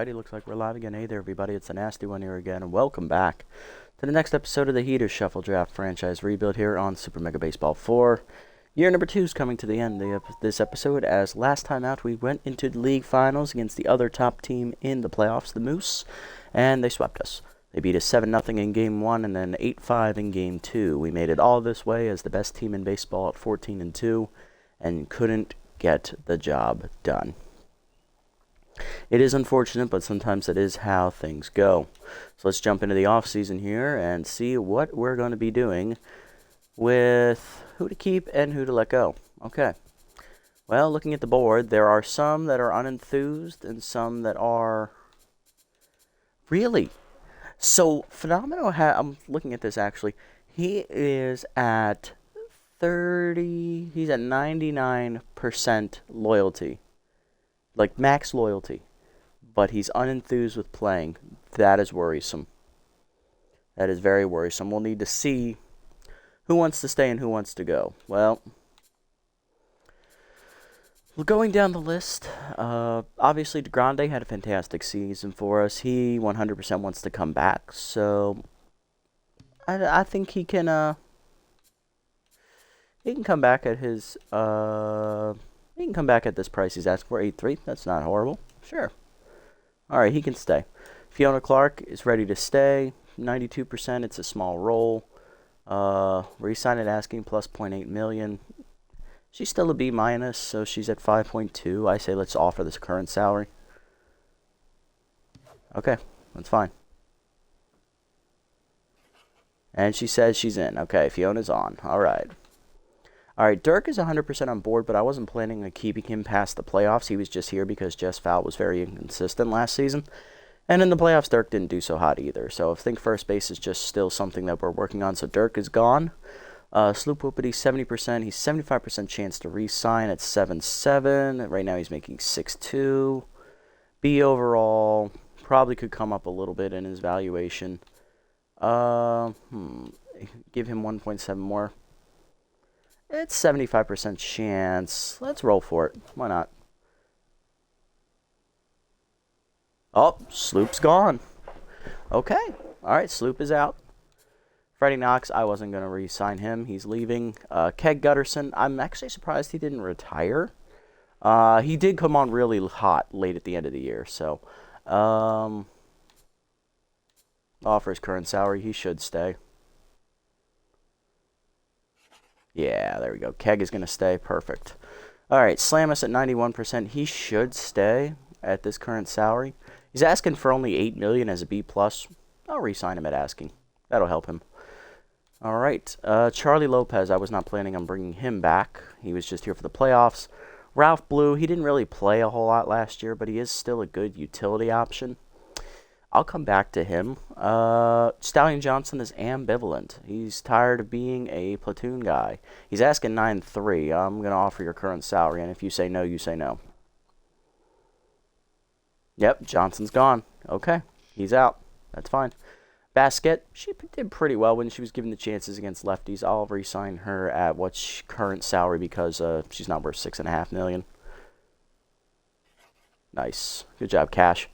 Alrighty, looks like we're live again. Hey there, everybody. It's the Nasty One here again, and welcome back to the next episode of the Heaters Shuffle Draft franchise rebuild here on Super Mega Baseball 4. Year number 2 is coming to the end of this episode, as last time out we went into the league finals against the other top team in the playoffs, the Moose, and they swept us. They beat us 7-0 in Game 1 and then 8-5 in Game 2. We made it all this way as the best team in baseball at 14-2 and couldn't get the job done. It is unfortunate, but sometimes it is how things go. So let's jump into the offseason here and see what we're going to be doing with who to keep and who to let go. Okay. Well, looking at the board, there are some that are unenthused and some that are... Really? So, Phenomenal, I'm looking at this actually. He is at 99% loyalty. Like, max loyalty. But he's unenthused with playing. That is worrisome. That is very worrisome. We'll need to see who wants to stay and who wants to go. Well, going down the list, obviously DeGrande had a fantastic season for us. He 100% wants to come back. So, I think he can come back at his... He can come back at this price he's asking for, 8.3. That's not horrible. Sure. Alright, he can stay. Fiona Clark is ready to stay. 92%. It's a small roll. Resign at asking plus 0.8 million. She's still a B minus, so she's at 5.2. I say let's offer this current salary. Okay, that's fine. And she says she's in. Okay, Fiona's on. Alright. Alright, Dirk is 100% on board, but I wasn't planning on keeping him past the playoffs. He was just here because Jess Fowl was very inconsistent last season. And in the playoffs, Dirk didn't do so hot either. So I think first base is just still something that we're working on. So Dirk is gone. Sloop Whoopity, 70%. He's 75% chance to re-sign at 7.7. Right now he's making 6.2. B overall, probably could come up a little bit in his valuation. Give him 1.7 more. It's 75% chance. Let's roll for it. Why not? Oh, Sloop's gone. Okay. All right, Sloop is out. Freddie Knox, I wasn't going to re-sign him. He's leaving. Keg Gutterson, I'm actually surprised he didn't retire. He did come on really hot late at the end of the year. So, offer his current salary. He should stay. Yeah, there we go. Keg is going to stay. Perfect. All right, Slamus at 91%. He should stay at this current salary. He's asking for only $8 million as a B+. I'll re-sign him at asking. That'll help him. All right, Charlie Lopez. I was not planning on bringing him back. He was just here for the playoffs. Ralph Blue, he didn't really play a whole lot last year, but he is still a good utility option. I'll come back to him. Stallion Johnson is ambivalent. He's tired of being a platoon guy. He's asking 9.3. I'm going to offer your current salary, and if you say no, you say no. Yep, Johnson's gone. Okay, he's out. That's fine. Basket, she did pretty well when she was given the chances against lefties. I'll re-sign her at what's current salary because she's not worth $6.5 million. Nice. Good job, Cash.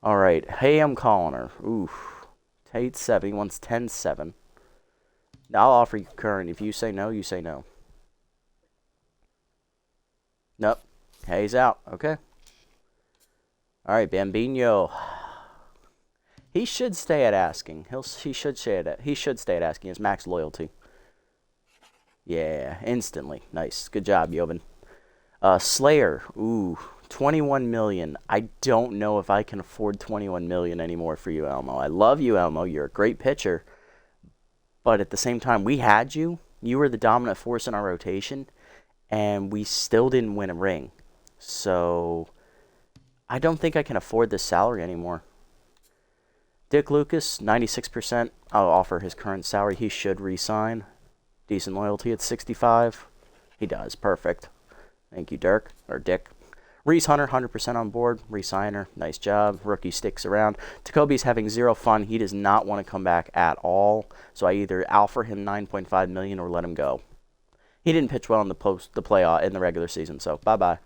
All right. Hey, I'm calling her. Oof. Tate 7. He wants 10.7. I'll offer you current. If you say no, you say no. Nope. Hay's out. Okay. All right, Bambino. He should stay at asking. He should stay at asking. His max loyalty. Yeah, instantly. Nice. Good job, Jovan. Slayer. Ooh. 21 million. I don't know if I can afford 21 million anymore for you, Elmo. I love you, Elmo. You're a great pitcher. But at the same time, we had you. You were the dominant force in our rotation. And we still didn't win a ring. So, I don't think I can afford this salary anymore. Dick Lucas, 96%. I'll offer his current salary. He should re-sign. Decent loyalty at 65. He does. Perfect. Thank you, Dirk. Or Dick. Reese Hunter, 100% on board. Resigner, nice job. Rookie sticks around. Tacoby's having zero fun. He does not want to come back at all. So I either offer him $9.5 million or let him go. He didn't pitch well in the regular season, so bye-bye.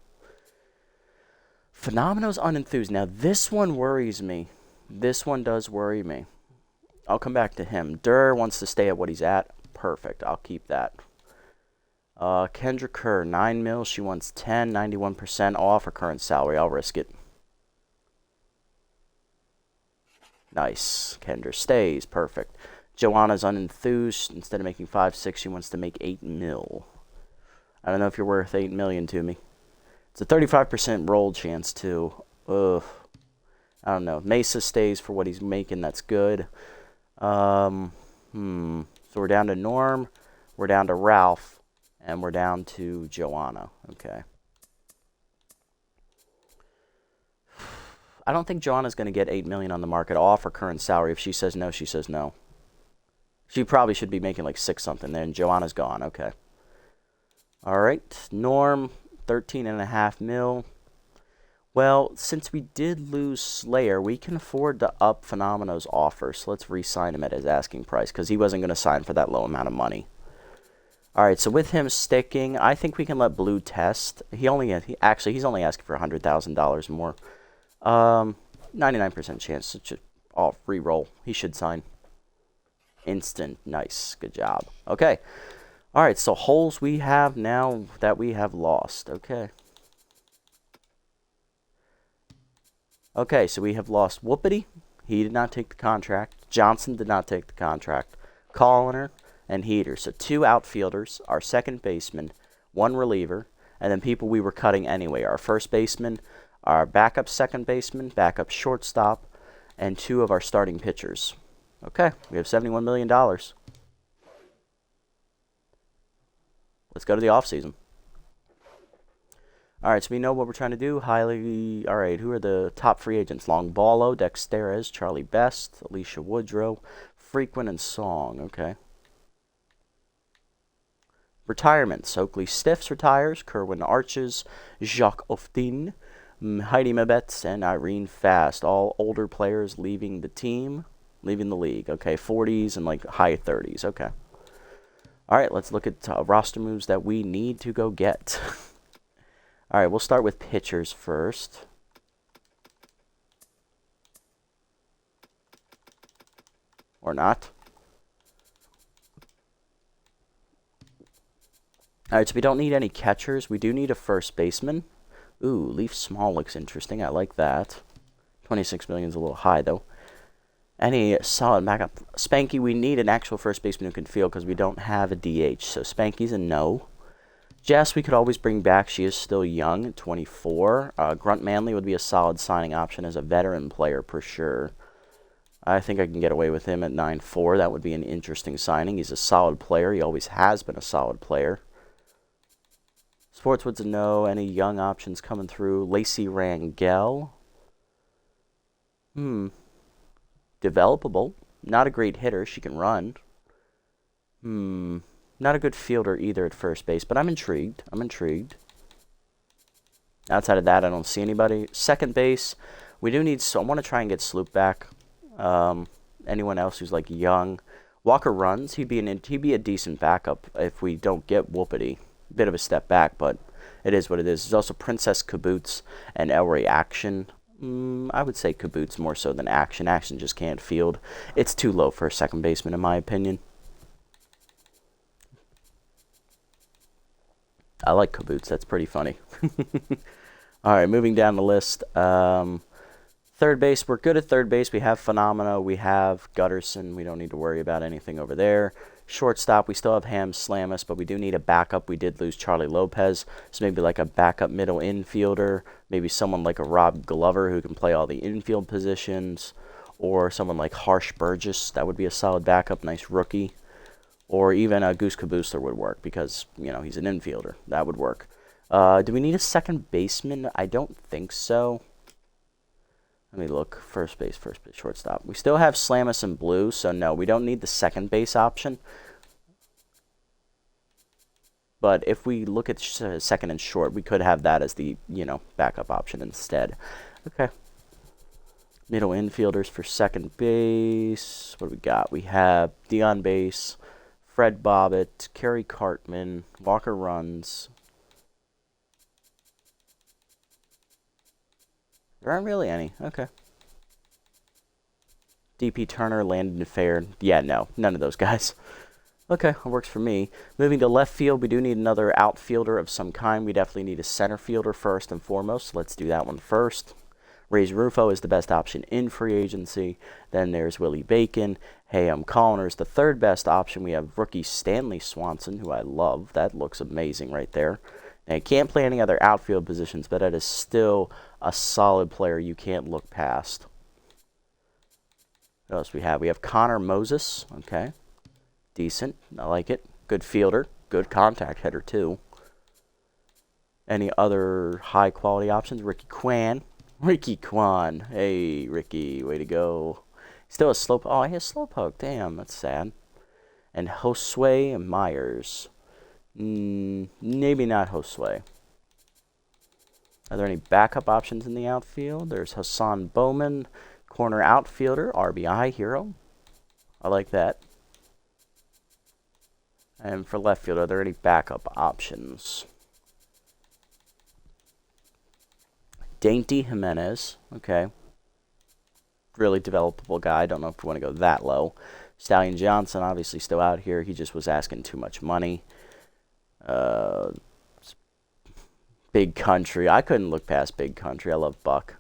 Phenomenos unenthused. Now, this one worries me. This one does worry me. I'll come back to him. Durr wants to stay at what he's at. Perfect. I'll keep that. Kendra Kerr, 9 mil. She wants 10, 91% off her current salary. I'll risk it. Nice. Kendra stays. Perfect. Joanna's unenthused. Instead of making 5-6, she wants to make 8 mil. I don't know if you're worth 8 million to me. It's a 35% roll chance, too. Ugh. I don't know. Mesa stays for what he's making. That's good. So we're down to Norm. We're down to Ralph. And we're down to Joanna. Okay. I don't think Joanna's going to get 8 million on the market off her current salary. If she says no, she says no. She probably should be making like 6 something. Then Joanna's gone. Okay. All right. Norm, 13.5 mil. Well, since we did lose Slayer, we can afford to up Phenomenos' offer. So let's re-sign him at his asking price because he wasn't going to sign for that low amount of money. All right, so with him sticking, I think we can let Blue test. He's only asking for $100,000 more. 99% chance. I'll re-roll. He should sign. Instant. Nice. Good job. Okay. All right, so holes we have now that we have lost. Okay. Okay, so we have lost Whoopity. He did not take the contract. Johnson did not take the contract. Colliner and Heater. So 2 outfielders, our second baseman, 1 reliever, and then people we were cutting anyway. Our first baseman, our backup second baseman, backup shortstop, and 2 of our starting pitchers. Okay, we have $71 million. Let's go to the offseason. All right, so we know what we're trying to do. All right, who are the top free agents? Longballo, Dexterez, Charlie Best, Alicia Woodrow, Frequent, and Song. Okay. Retirements. Oakley Stiffs retires. Kerwin Arches, Jacques Oftin, Heidi Mabetz, and Irene Fast. All older players leaving the team, leaving the league. Okay, 40s and like high 30s. Okay. All right, let's look at roster moves that we need to go get. All right, we'll start with pitchers first. Or not. All right, so we don't need any catchers. We do need a first baseman. Ooh, Leaf Small looks interesting. I like that. 26 million is a little high, though. Any solid backup. Spanky, we need an actual first baseman who can field because we don't have a DH. So Spanky's a no. Jess, we could always bring back. She is still young, 24. Grunt Manley would be a solid signing option as a veteran player for sure. I think I can get away with him at 9.4. That would be an interesting signing. He's a solid player. He always has been a solid player. Sportswood's a no. Any young options coming through? Lacey Rangel. Developable. Not a great hitter. She can run. Not a good fielder either at first base, but I'm intrigued. Outside of that, I don't see anybody. Second base, we do need. So I want to try and get Sloop back. Anyone else who's like young? Walker runs. He'd be a decent backup if we don't get Whoopity. Bit of a step back, but it is what it is. There's also Princess Kaboots and Elray Action. I would say Kaboots more so than Action. Action just can't field. It's too low for a second baseman, in my opinion. I like Kaboots. That's pretty funny. All right, moving down the list. Third base, we're good at third base. We have Phenomena. We have Gutterson. We don't need to worry about anything over there. Shortstop, we still have Ham Slamus, but we do need a backup. We did lose Charlie Lopez, so maybe like a backup middle infielder, maybe someone like a Rob Glover who can play all the infield positions, or someone like Harsh Burgess. That would be a solid backup, nice rookie. Or even a Goose Caboosler would work because, he's an infielder. That would work. Do we need a second baseman? I don't think so. Let me look. First base, shortstop. We still have Slamus and Blue, so no, we don't need the second base option. But if we look at second and short, we could have that as the, backup option instead. Okay. Middle infielders for second base. What do we got? We have Dion Base, Fred Bobbitt, Kerry Cartman, Walker runs. There aren't really any. Okay. DP Turner, Landon Fair. Yeah, no. None of those guys. Okay, it works for me. Moving to left field, we do need another outfielder of some kind. We definitely need a center fielder first and foremost. So let's do that one first. Ray's Rufo is the best option in free agency. Then there's Willie Bacon. Hayam Colliner's the third best option. We have rookie Stanley Swanson, who I love. That looks amazing right there. Now, you can't play any other outfield positions, but that is still a solid player you can't look past. What else we have? We have Connor Moses. Okay. Decent. I like it. Good fielder. Good contact hitter, too. Any other high-quality options? Ricky Kwan. Ricky Kwan. Hey, Ricky. Way to go. Still a slow... Oh, he has slowpoke. Damn, that's sad. And Josue Myers. Maybe not Josue. Are there any backup options in the outfield? There's Hassan Bowman. Corner outfielder. RBI hero. I like that. And for left field, are there any backup options? Dainty Jimenez. Okay. Really developable guy. Don't know if we want to go that low. Stallion Johnson, obviously still out here. He just was asking too much money. Big Country. I couldn't look past Big Country. I love Buck.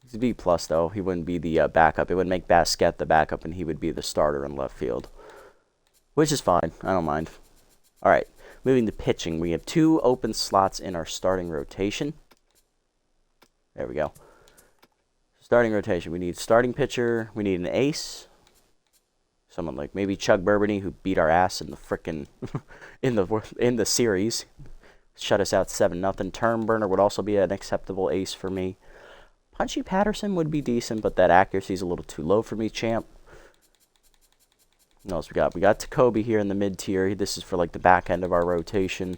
He's a B+, though. He wouldn't be the backup. It would make Basquet the backup, and he would be the starter in left field. Which is fine. I don't mind. All right. Moving to pitching. We have 2 open slots in our starting rotation. There we go. Starting rotation. We need starting pitcher. We need an ace. Someone like maybe Chuck Burbany, who beat our ass in the frickin' in the series. Shut us out 7-0. Term burner would also be an acceptable ace for me. Punchy Patterson would be decent, but that accuracy is a little too low for me, champ. What else we got? We got Tacoby here in the mid-tier. This is for like the back end of our rotation.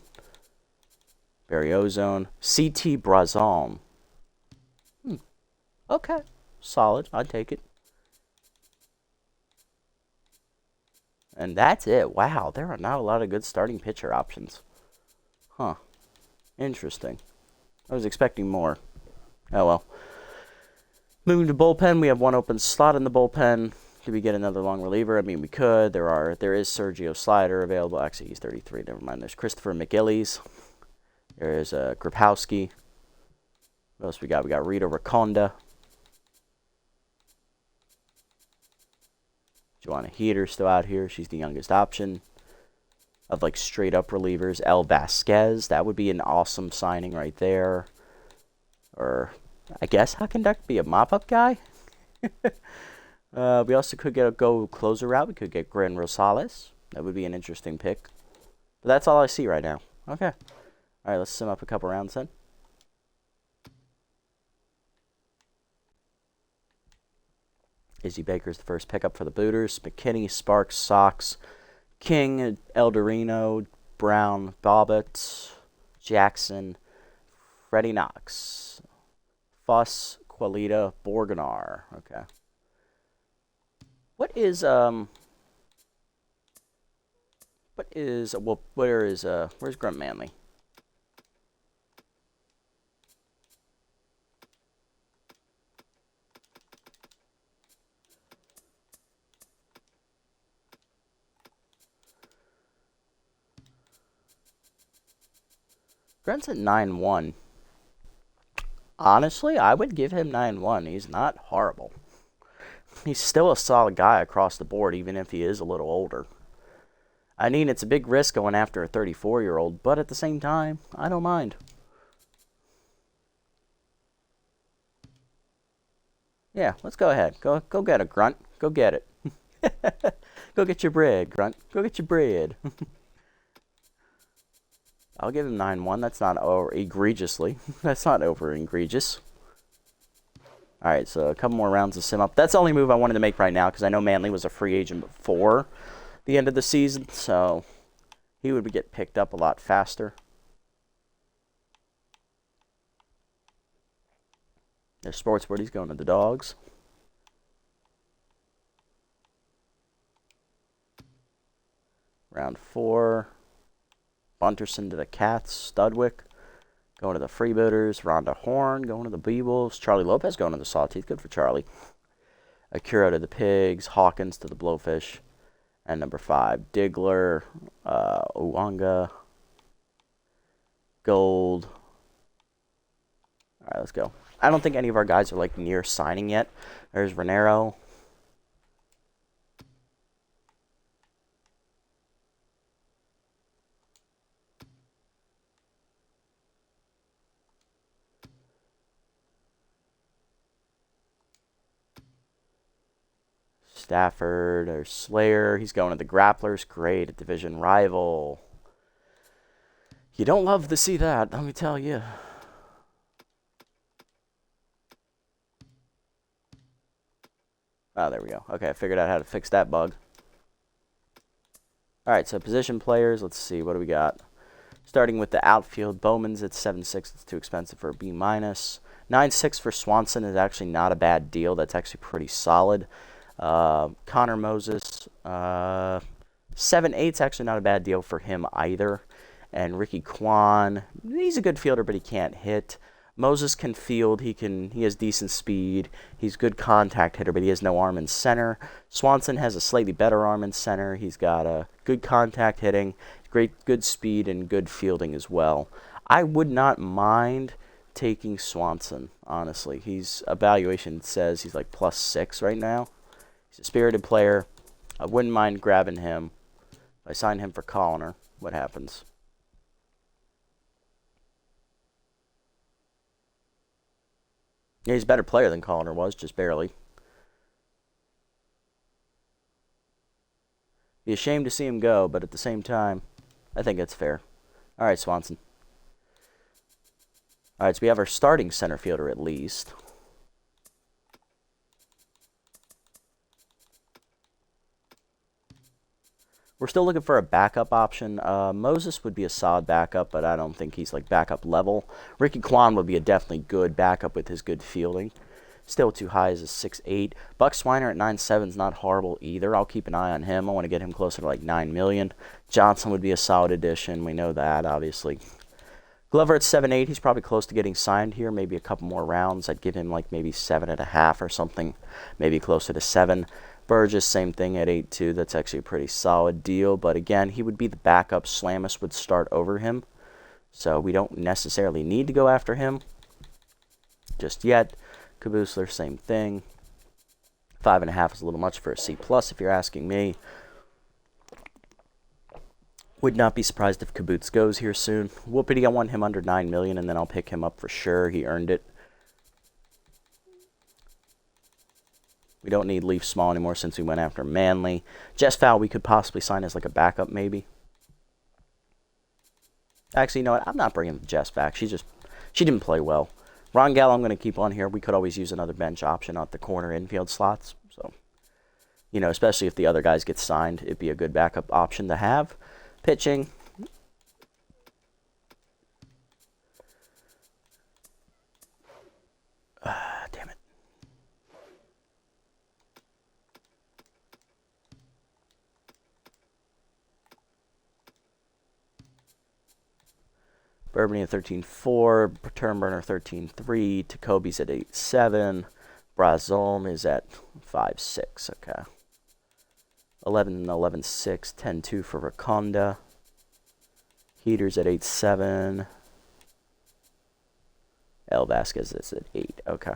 Barry Ozone. CT Brazon. Okay. Solid. I'd take it. And that's it. Wow, there are not a lot of good starting pitcher options. Huh. Interesting. I was expecting more. Oh well. Moving to bullpen, we have 1 open slot in the bullpen. Did we get another long reliever? I mean, we could. There is Sergio Slider available. Actually, he's 33. Never mind. There's Christopher McGillies. There's Grabowski. What else we got? We got Rita Raconda. Joanna Heater still out here. She's the youngest option of like straight up relievers. El Vasquez. That would be an awesome signing right there. Or I guess how can Duck be a mop-up guy? We also could go closer route. We could get Gran Rosales. That would be an interesting pick. But that's all I see right now. Okay. All right, let's sim up a couple rounds then. Izzy Baker's the first pickup for the Booters. McKinney, Sparks, Sox, King, Elderino, Brown, Bobbitt, Jackson, Freddie Knox, Fuss, Qualita, Borganar. Okay. Where's Grunt Manley? Grunt's at 9-1. Honestly, I would give him 9-1. He's not horrible. He's still a solid guy across the board, even if he is a little older. I mean, it's a big risk going after a 34-year-old, but at the same time, I don't mind. Yeah, let's go ahead. Go get it, Grunt. Go get it. Go get your bread, Grunt. Go get your bread. I'll give him 9-1. That's not over egregiously. That's not over egregious. Alright, so a couple more rounds of sim up. That's the only move I wanted to make right now, because I know Manley was a free agent before the end of the season, so he would get picked up a lot faster. There's Sportsboard. He's going to the Dogs. Round 4. Bunterson to the Cats. Studwick. going to the Freebooters. Rhonda Horn going to the Bee-Wolves. Charlie Lopez going to the Sawteeth. Good for Charlie. Akira to the Pigs. Hawkins to the Blowfish. And number 5, Diggler, Uwanga, Gold. All right, let's go. I don't think any of our guys are, like, near signing yet. There's Renero. Stafford or Slayer. He's going to the Grapplers. Great. A division rival. You don't love to see that, let me tell you. Oh, there we go. Okay, I figured out how to fix that bug. All right, so position players. Let's see. What do we got? Starting with the outfield, Bowman's at 7.6. It's too expensive for a B-. 9.6 for Swanson is actually not a bad deal. That's actually pretty solid. Connor Moses, 7.8 is actually not a bad deal for him either. And Ricky Kwan, he's a good fielder, but he can't hit. Moses can field. He has decent speed. He's a good contact hitter, but he has no arm in center. Swanson has a slightly better arm in center. He's got a good contact hitting, good speed, and good fielding as well. I would not mind taking Swanson, honestly. His evaluation says he's like +6 right now. He's a spirited player. I wouldn't mind grabbing him. If I sign him for Colliner, what happens? Yeah, he's a better player than Colliner was, just barely. Be ashamed to see him go, but at the same time, I think it's fair. All right, Swanson. All right, so we have our starting center fielder at least. We're still looking for a backup option. Moses would be a solid backup, but I don't think he's like backup level. Ricky Kwan would be a definitely good backup with his good fielding. Still too high as a 6.8. Buck Swiner at 9.7 is not horrible either. I'll keep an eye on him. I want to get him closer to like 9 million. Johnson would be a solid addition. We know that, obviously. Glover at 7.8. He's probably close to getting signed here. Maybe a couple more rounds. I'd give him like maybe 7.5 or something. Maybe closer to 7. Burgess, same thing at 8.2. That's actually a pretty solid deal. But again, he would be the backup. Slamus would start over him. So we don't necessarily need to go after him just yet. Caboosler, same thing. 5.5 is a little much for a C+ if you're asking me. Would not be surprised if Caboose goes here soon. Whoopity, I want him under 9 million, and then I'll pick him up for sure. He earned it. We don't need Leaf Small anymore since we went after Manley. Jess Fowl we could possibly sign as like a backup maybe. Actually, you know what? I'm not bringing Jess back. She didn't play well. Ron Gallo I'm going to keep on here. We could always use another bench option at the corner infield slots. So, you know, especially if the other guys get signed, it'd be a good backup option to have. Pitching. Damn it. Bourbony at 13.4, Turnburner 13.3, Tacobi's at 8.7, Brazome is at 5.6, okay. 11 11.6, 10.2 for Raconda. Heaters at 8.7. El Vasquez is at 8, okay.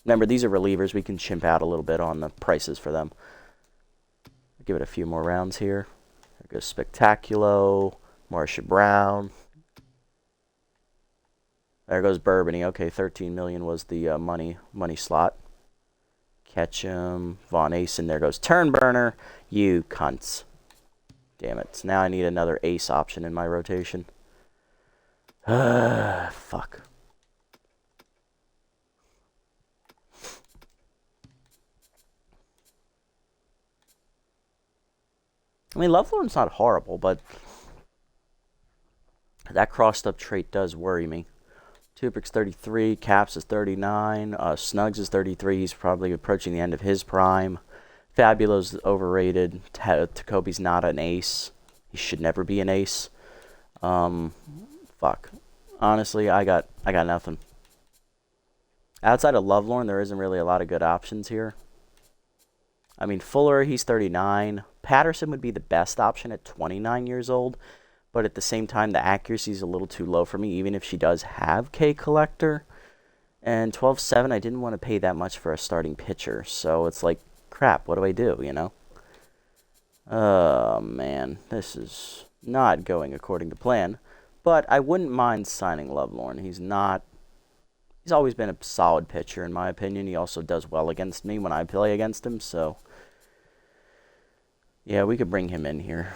Remember, these are relievers. We can chimp out a little bit on the prices for them. Give it a few more rounds here. There goes Spectaculo, Marcia Brown. There goes Bourbony. Okay, 13 million was the money slot. Ketchum, Von Asen. There goes Turnburner. You cunts. Damn it. So now I need another ace option in my rotation. Fuck. I mean, Lovelorn's not horrible, but that crossed up trait does worry me. Tubric's 33, Caps is 39, Snugs is 33. He's probably approaching the end of his prime. Fabulo's overrated. Tacobi's not an ace. He should never be an ace. Fuck. Honestly, I got nothing. Outside of Lovelorn, there isn't really a lot of good options here. I mean, Fuller, he's 39. Patterson would be the best option at 29 years old. But at the same time, the accuracy is a little too low for me, even if she does have K Collector. And 12-7, I didn't want to pay that much for a starting pitcher. So it's like, crap, what do I do, you know? Oh, man. This is not going according to plan. But I wouldn't mind signing Lovelorn. He's always been a solid pitcher, in my opinion. He also does well against me when I play against him. So, yeah, we could bring him in here.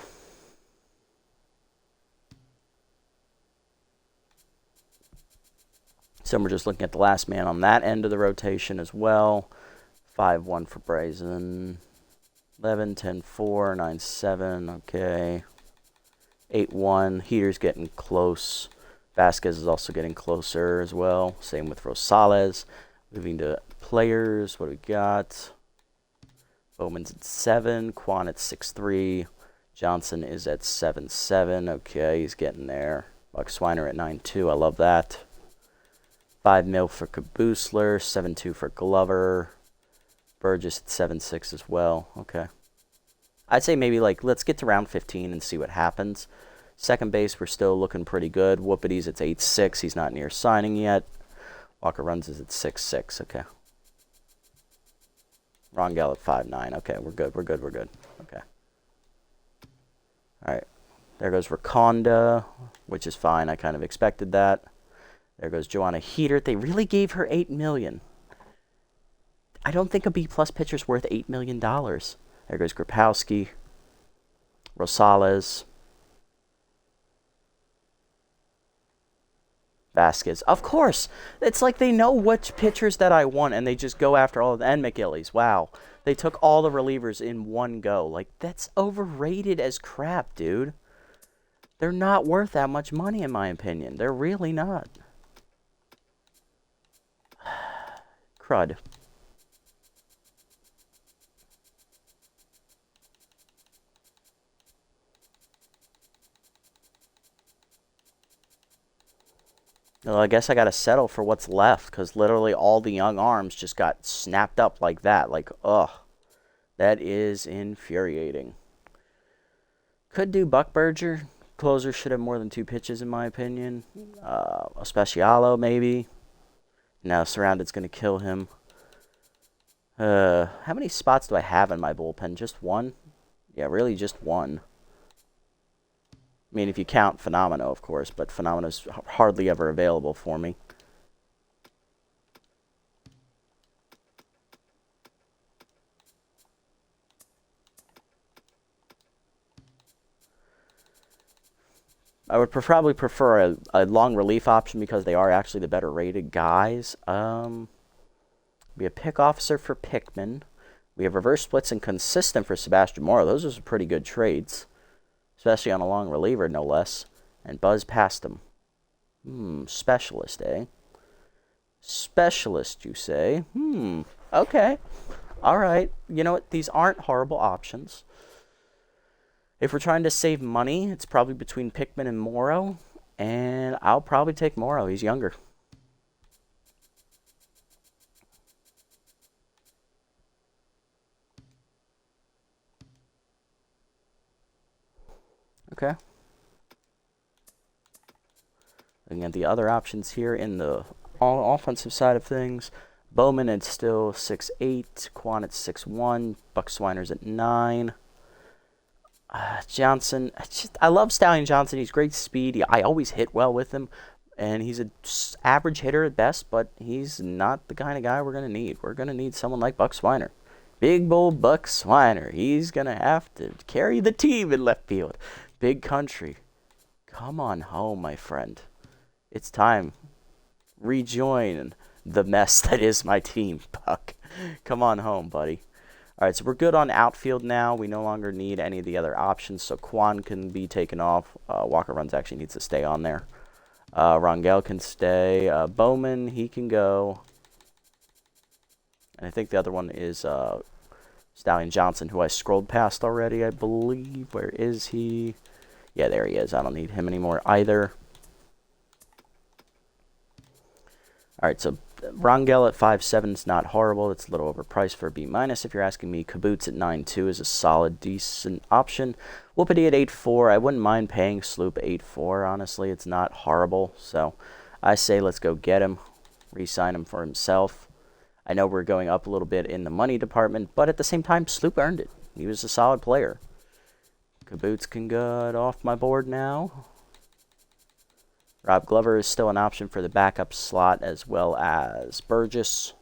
So we're just looking at the last man on that end of the rotation as well. 5-1 for Brazen. 11, 10, 4, 9, 7. Okay. 8-1. Heater's getting close. Vasquez is also getting closer as well. Same with Rosales. Moving to players. What do we got? Bowman's at 7. Quan at 6-3. Johnson is at 7-7. Okay, he's getting there. Buck Swiner at 9-2. I love that. 5 mil for Kaboosler. 7-2 for Glover. Burgess at 7-6 as well. Okay. I'd say maybe, like, let's get to round 15 and see what happens. Second base, we're still looking pretty good. Whoopity's at 8-6. He's not near signing yet. Walker Runs is at 6-6. Okay. Rongel at 5-9. Okay, we're good. Okay. All right. There goes Rakonda, which is fine. I kind of expected that. There goes Joanna Heater. They really gave her $8 million. I don't think a B-plus pitcher's worth $8 million. There goes Grapowski. Rosales. Vasquez. Of course. It's like they know which pitchers that I want, and they just go after all of them. And McGillies. Wow. They took all the relievers in one go. Like, that's overrated as crap, dude. They're not worth that much money, in my opinion. They're really not. Crud. Well, I guess I gotta settle for what's left, because literally all the young arms just got snapped up like that. Like, ugh. That is infuriating. Could do Buckberger. Closer should have more than 2 pitches, in my opinion. A Specialo, maybe. Now, Surrounded's going to kill him. How many spots do I have in my bullpen? Just one? Yeah, really just one. I mean, if you count Phenomeno, of course, but Phenomeno's hardly ever available for me. I would probably prefer a long relief option because they are actually the better rated guys. Be a pick officer for Pickman. We have reverse splits and consistent for Sebastian Mora. Those are some pretty good trades, especially on a long reliever, no less. And Buzz past him. Specialist, eh? Specialist, you say? Okay. All right. You know what? These aren't horrible options. If we're trying to save money, it's probably between Pickman and Morrow. And I'll probably take Morrow. He's younger. Okay. Looking at the other options here in the offensive side of things. Bowman at still 6'8". Quan at 6'1". Buck Swiner's at 9. Johnson, I love Stallion Johnson. He's great speed. I always hit well with him. And he's an average hitter at best, but he's not the kind of guy we're going to need. We're going to need someone like Buck Swiner. Big bull Buck Swiner. He's going to have to carry the team in left field. Big country. Come on home, my friend. It's time. Rejoin the mess that is my team, Buck. Come on home, buddy. All right, so we're good on outfield now. We no longer need any of the other options, so Quan can be taken off. Walker Runs actually needs to stay on there. Rongel can stay. Bowman, he can go. And I think the other one is Stallion Johnson, who I scrolled past already, I believe. Where is he? Yeah, there he is. I don't need him anymore either. All right, so Rangel at 5.7 is not horrible. It's a little overpriced for a B minus. If you're asking me, Kaboots at 9.2 is a solid, decent option. Whoopity at 8.4. I wouldn't mind paying Sloop 8.4. Honestly, it's not horrible. So I say let's go get him, re-sign him for himself. I know we're going up a little bit in the money department, but at the same time, Sloop earned it. He was a solid player. Kaboots can get off my board now. Rob Glover is still an option for the backup slot, as well as Burgess.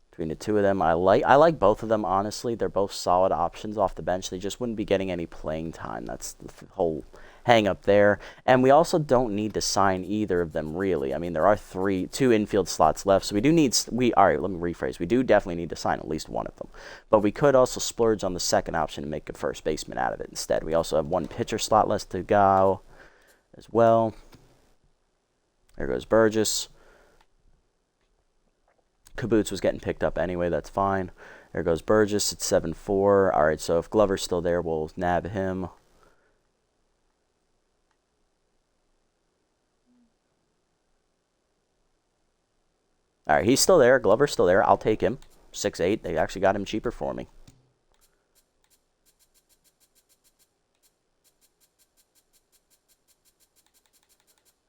Between the two of them, I like both of them, honestly. They're both solid options off the bench. They just wouldn't be getting any playing time. That's the whole hang up there. And we also don't need to sign either of them, really. I mean, there are two infield slots left, so we do need... all right, let me rephrase. We do definitely need to sign at least one of them. But we could also splurge on the second option and make a first baseman out of it instead. We also have one pitcher slot left to go as well. There goes Burgess. Kaboots was getting picked up anyway. That's fine. There goes Burgess at 7.4. All right, so if Glover's still there, we'll nab him. All right, he's still there. Glover's still there. I'll take him. 6.8. They actually got him cheaper for me.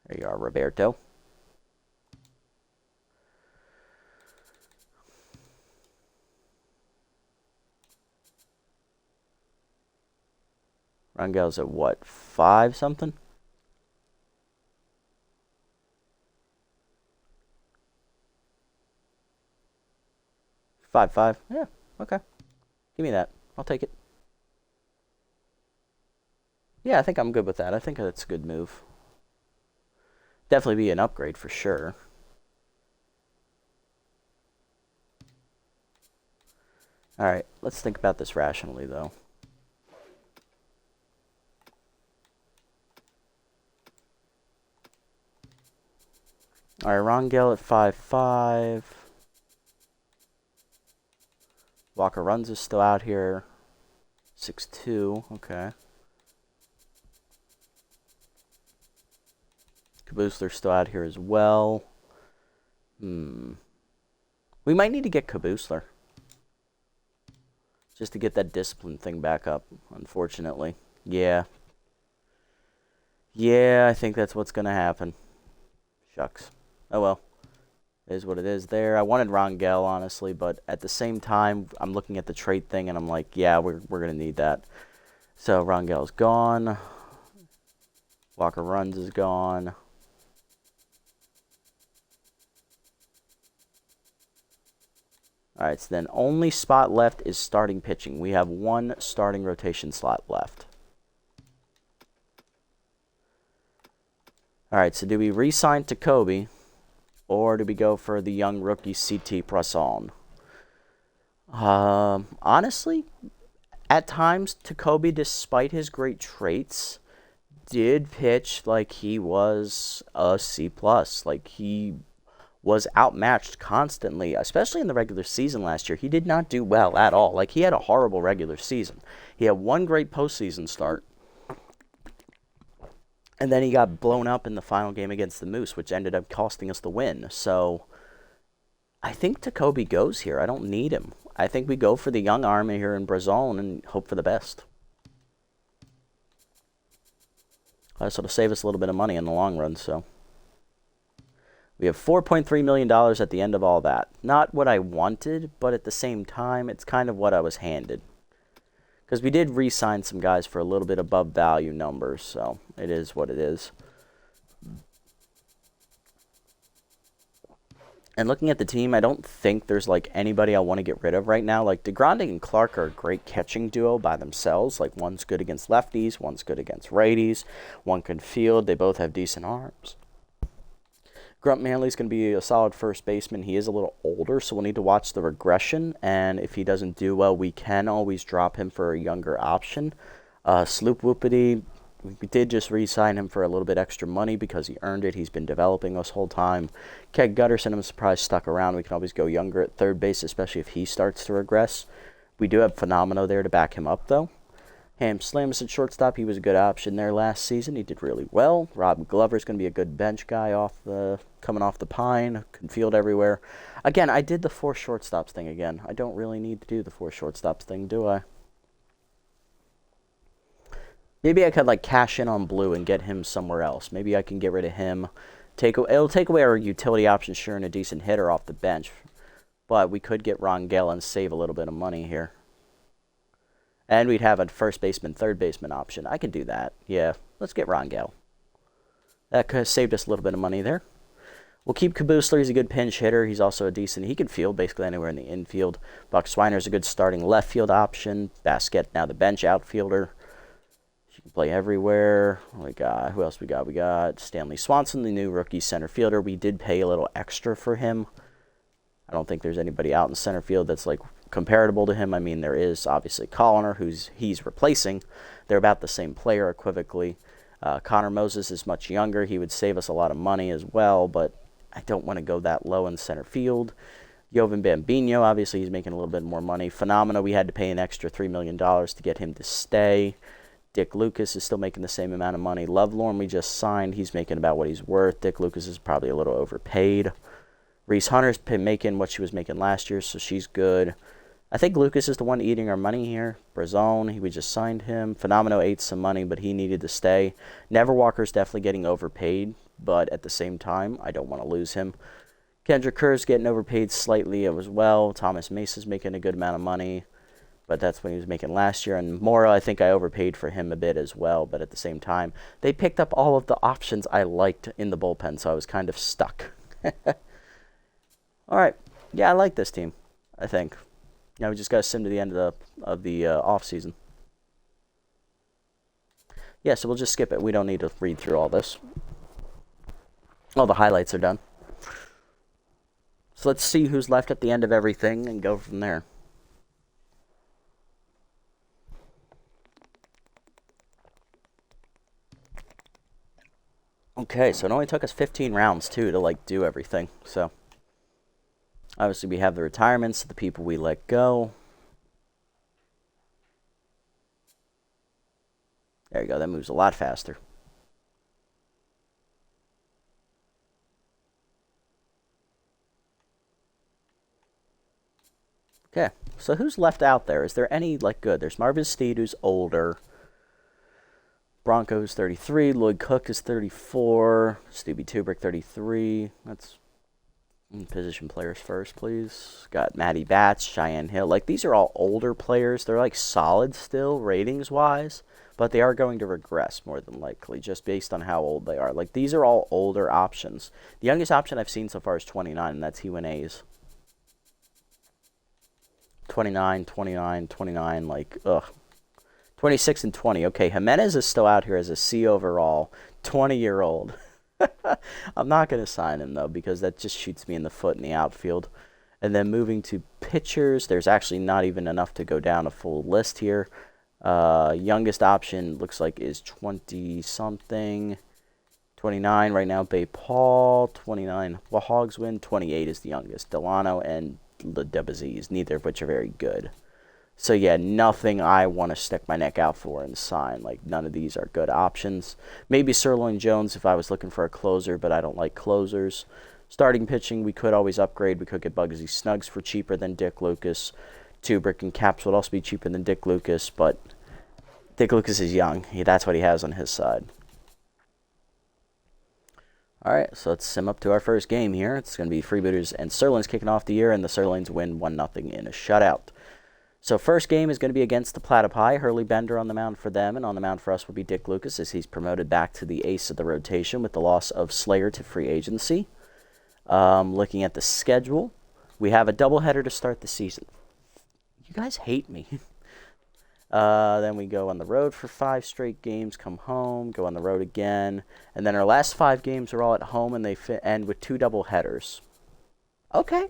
There you are, Roberto. Rangel's at what, 5 something? 5.5. Yeah, okay. Give me that. I'll take it. Yeah, I think I'm good with that. I think that's a good move. Definitely be an upgrade for sure. All right, let's think about this rationally, though. All right, Rangel at 5.5. Walker Runs is still out here. 6.2. Okay. Kaboosler's still out here as well. We might need to get Kaboosler. Just to get that discipline thing back up, unfortunately. Yeah. Yeah, I think that's what's going to happen. Shucks. Oh well. It is what it is there. I wanted Rangel, honestly, but at the same time, I'm looking at the trade thing, and I'm like, yeah, we're going to need that. So Rangel's gone. Walker Runs is gone. All right, so then only spot left is starting pitching. We have one starting rotation slot left. All right, so do we re-sign to Kobe, or do we go for the young rookie CT Presson? Honestly, at times, Tacoby, despite his great traits, did pitch like he was a C+. Like, he was outmatched constantly, especially in the regular season last year. He did not do well at all. Like, he had a horrible regular season. He had one great postseason start, and then he got blown up in the final game against the Moose, which ended up costing us the win. So I think Tacoby goes here. I don't need him. I think we go for the young arm here in Brazil and hope for the best. This will save us a little bit of money in the long run, so. We have $4.3 million at the end of all that. Not what I wanted, but at the same time, it's kind of what I was handed. Because we did re-sign some guys for a little bit above value numbers, so it is what it is. And looking at the team, I don't think there's, like, anybody I want to get rid of right now. Like, DeGrande and Clark are a great catching duo by themselves. Like, one's good against lefties, one's good against righties. One can field. They both have decent arms. Grunt Manley's going to be a solid first baseman. He is a little older, so we'll need to watch the regression. And if he doesn't do well, we can always drop him for a younger option. Sloop Whoopity, we did just re-sign him for a little bit extra money because he earned it. He's been developing this whole time. Keg Gutterson, I'm surprised, stuck around. We can always go younger at third base, especially if he starts to regress. We do have Phenomeno there to back him up, though. Ham Slamus at shortstop. He was a good option there last season. He did really well. Rob Glover's going to be a good bench guy coming off the pine. Can field everywhere. Again, I did the 4 shortstops thing again. I don't really need to do the 4 shortstops thing, do I? Maybe I could cash in on Blue and get him somewhere else. Maybe I can get rid of him. It'll take away our utility option, sure, and a decent hitter off the bench. But we could get Rangel and save a little bit of money here. And we'd have a first baseman, third baseman option. I could do that. Yeah, let's get Rangel. That could have saved us a little bit of money there. We'll keep Kabusler. He's a good pinch hitter. He's also a decent... He can field basically anywhere in the infield. Buck Swiner's a good starting left field option. Basket, now the bench outfielder. She can play everywhere. Who else we got? We got Stanley Swanson, the new rookie center fielder. We did pay a little extra for him. I don't think there's anybody out in center field that's comparable to him. I mean, there is obviously Colliner, he's replacing. They're about the same player equivocally. Connor Moses is much younger. He would save us a lot of money as well, but I don't want to go that low in center field. Jovan Bambino, obviously he's making a little bit more money. Phenomena, we had to pay an extra $3 million to get him to stay. Dick Lucas is still making the same amount of money. Lovelorn we just signed. He's making about what he's worth. Dick Lucas is probably a little overpaid. Reese Hunter's making what she was making last year, so she's good. I think Lucas is the one eating our money here. Brazone, we just signed him. Phenomeno ate some money, but he needed to stay. Neverwalker's definitely getting overpaid, but at the same time, I don't want to lose him. Kendrick Kerr's getting overpaid slightly as well. Thomas Mesa's making a good amount of money, but that's what he was making last year. And Mora, I think I overpaid for him a bit as well, but at the same time, they picked up all of the options I liked in the bullpen, so I was kind of stuck. All right. Yeah, I like this team, I think. Now we just got to sim to the end of the off-season. Yeah, so we'll just skip it. We don't need to read through all this. All the highlights are done. So let's see who's left at the end of everything and go from there. Okay, so it only took us 15 rounds, too, to, do everything. So, obviously, we have the retirements of the people we let go. There you go. That moves a lot faster. Okay, so who's left out there? Is there any, good? There's Marvin Steed, who's older. Broncos 33. Lloyd Cook is 34. Stubby Tubrick 33. That's position players first, please. Got Matty Batts, Cheyenne Hill. These are all older players. They're solid still ratings-wise, but they are going to regress more than likely just based on how old they are. These are all older options. The youngest option I've seen so far is 29, and that's Hewan A's. 29, ugh. 26 and 20. Okay, Jimenez is still out here as a C overall, 20-year-old. I'm not going to sign him, though, because that just shoots me in the foot in the outfield. And then moving to pitchers, there's actually not even enough to go down a full list here. Youngest option looks like is 20-something. 29 right now, Bay Paul. 29, Hogswin. 28 is the youngest, Delano and Debaziz, neither of which are very good. So, yeah, nothing I want to stick my neck out for and sign. None of these are good options. Maybe Sirloin Jones if I was looking for a closer, but I don't like closers. Starting pitching, we could always upgrade. We could get Bugsy Snuggs for cheaper than Dick Lucas. Tubrick and Caps would also be cheaper than Dick Lucas, but Dick Lucas is young. That's what he has on his side. All right, so let's sim up to our first game here. It's going to be Freebooters and Sirloins kicking off the year, and the Sirloins win 1-0 in a shutout. So first game is going to be against the Platypi. Hurley Bender on the mound for them, and on the mound for us will be Dick Lucas as he's promoted back to the ace of the rotation with the loss of Slayer to free agency. Looking at the schedule, we have a doubleheader to start the season. You guys hate me. Then we go on the road for 5 straight games, come home, go on the road again, and then our last 5 games are all at home, and they end with 2 doubleheaders. Okay,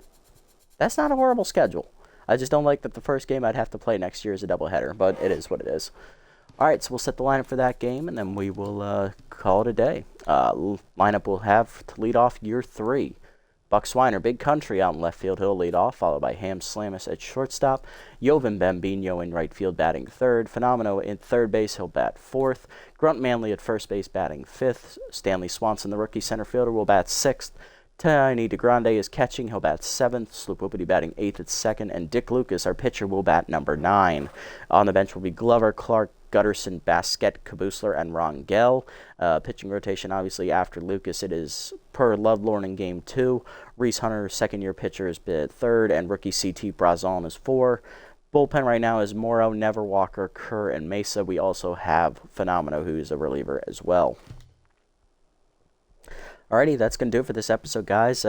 that's not a horrible schedule. I just don't like that the first game I'd have to play next year is a doubleheader, but it is what it is. All right, so we'll set the lineup for that game, and then we will call it a day. Lineup we'll have to lead off year 3. Buck Swiner, Big Country out in left field. He'll lead off, followed by Ham Slamus at shortstop. Jovan Bambino in right field batting third. Phenomeno in third base. He'll bat fourth. Grunt Manley at first base batting fifth. Stanley Swanson, the rookie center fielder, will bat sixth. Tiny DeGrande is catching. He'll bat seventh. Sloop Whoopity batting eighth at second. And Dick Lucas, our pitcher, will bat number 9. On the bench will be Glover, Clark, Gutterson, Basket, Kabusler, and Rangel. Pitching rotation, obviously, after Lucas, it is per Lovelorn in Game 2. Reese Hunter, second-year pitcher, is third, and rookie CT Brazon is 4. Bullpen right now is Morrow, Never, Walker, Kerr, and Mesa. We also have Phenomeno, who is a reliever as well. Alrighty, that's going to do it for this episode, guys.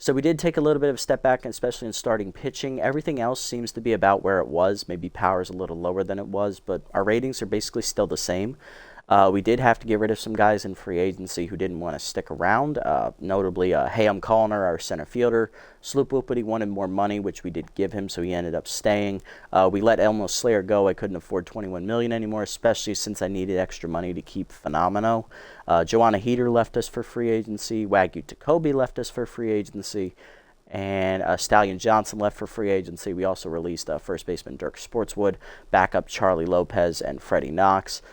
So we did take a little bit of a step back, especially in starting pitching. Everything else seems to be about where it was. Maybe power's a little lower than it was, but our ratings are basically still the same. We did have to get rid of some guys in free agency who didn't want to stick around, notably Hayam Callner, our center fielder. Sloop Whoopity wanted more money, which we did give him, so he ended up staying. We let Elmo Slayer go. I couldn't afford $21 million anymore, especially since I needed extra money to keep Phenomeno. Joanna Heater left us for free agency. Wagyu Takobi left us for free agency. And Stallion Johnson left for free agency. We also released first baseman Dirk Sportswood, backup Charlie Lopez, and Freddie Knox.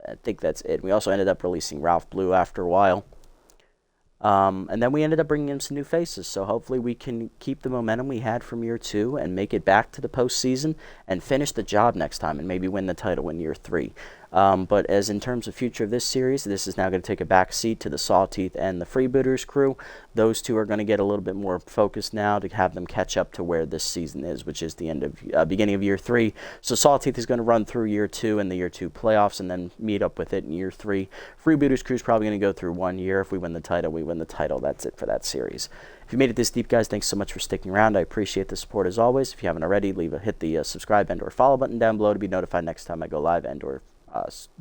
I think that's it. We also ended up releasing Ralph Blue after a while. And then we ended up bringing in some new faces. So hopefully we can keep the momentum we had from year 2 and make it back to the postseason and finish the job next time and maybe win the title in year 3. But as in terms of future of this series, this is now going to take a back seat to the Sawteeth and the Freebooters crew. Those two are going to get a little bit more focused now to have them catch up to where this season is, which is the end of beginning of year 3. So Sawteeth is going to run through year 2 and the year 2 playoffs and then meet up with it in year 3. Freebooters crew is probably going to go through 1 year. If we win the title, we win the title. That's it for that series. If you made it this deep, guys, thanks so much for sticking around. I appreciate the support as always. If you haven't already, hit the subscribe and or follow button down below to be notified next time I go live and or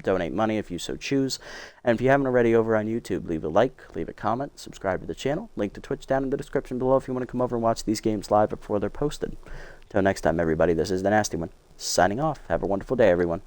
donate money if you so choose. And if you haven't already over on YouTube, leave a like, leave a comment, subscribe to the channel. Link to Twitch down in the description below if you want to come over and watch these games live before they're posted. Until next time, everybody, this is the Nasty One, signing off. Have a wonderful day, everyone.